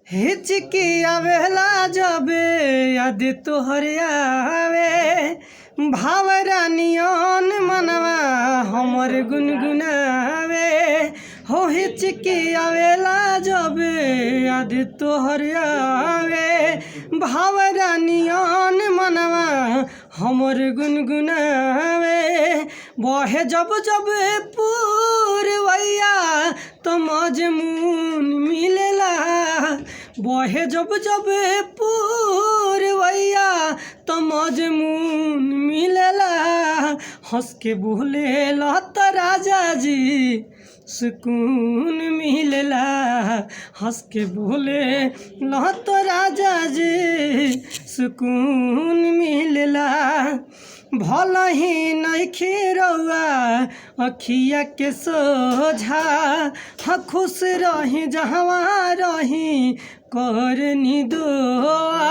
हिचकी आवेला जबे याद तोहरे आवे, भावरानियन मनवा हमर गुनगुनावे। हो हिचकी आवेला जबे याद तोहरे आवे, भावरानियन मनवा हमर गुनगुनावे। बहे जब जब पूरवैया तो मजमून मिलेला, बहे जब जब पूरवैया तो मजमून मिलेला। हंस के बोलेला तो राजा जी सुकून मिलेला, हंस के बोलेला तो राजा जी सुकून मिलेला। भला ही नइखे रउआ अखिया के सोझा, हाँ खुश रही जहवा रही करनी दुआ।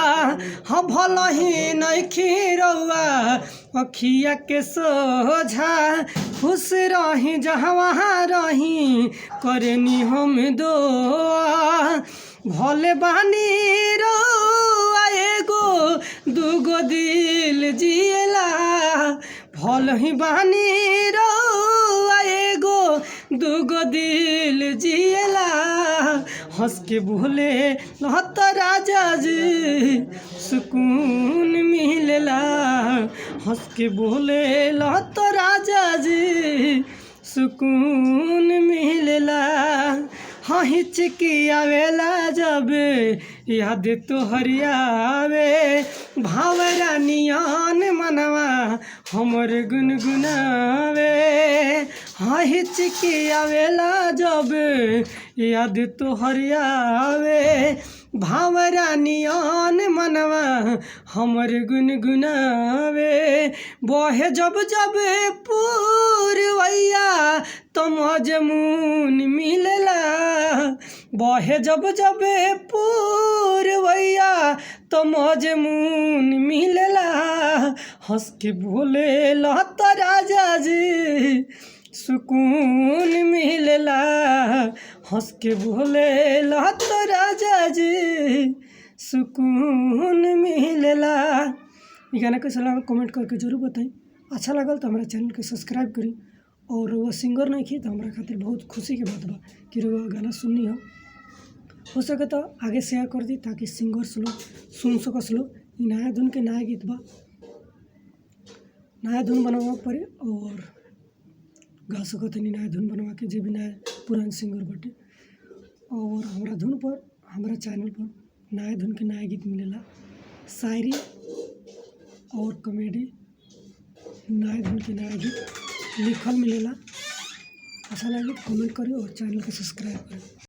हाँ भला ही नइखे रउआ अखिया के सोझा, खुश रही जहवा रही करनी हम दुआ। भले बानी रउआ एगो दूगो दिल जिएला, भल ही बानी रउआ एगो दूगो दिल जिएला। हंस के बोले लहत राजा जी सुकून मिलेला, हंस के बोले लहत राजा जी सुकून मिलेला। हाँ हिचकी आवेला जब याद तोहरी आवे, भावरानियन मनवा हमर गुनगुनावे। हाँ हिचकी आवेला जब याद तोहरी आवे, भावरानियन मनवा हमर गुनगुनावे। बहे जब जब पूरवैया तो मजमून मिलेला, बहे जब जब पूरवैया तो मजमून मिलेला। हंस के बोलेला तो राजा जी सुकून मिलेला, हंस के बोलेला तो राजा जी सुकून मिलेला। ये गाना कैसा लगा कमेंट करके जरूर बताएं। अच्छा लगल तो हमारा चैनल के सब्सक्राइब करी, और वो सिंगर नहीं थी तो हमारा खातिर बहुत खुशी के बात बा कि वो गाना सुननी हो सके तो आगे शेयर कर दी ताकि सिंगर्स लोग सुन सकस लोग। नया धुन के नया गीत बा, नया धुन बनवा पड़े और गा सकते नहीं नया धुन बनवा के, जो भी नया पुरान सिंगर बटे। और हमारा धुन पर हमारा चैनल पर नया धुन के नया गीत मिलेला, शायरी और कॉमेडी नया धुन के नया गीत लिखल मिलेला। अच्छा लगे कमेंट करिए और चैनल को सब्सक्राइब करें।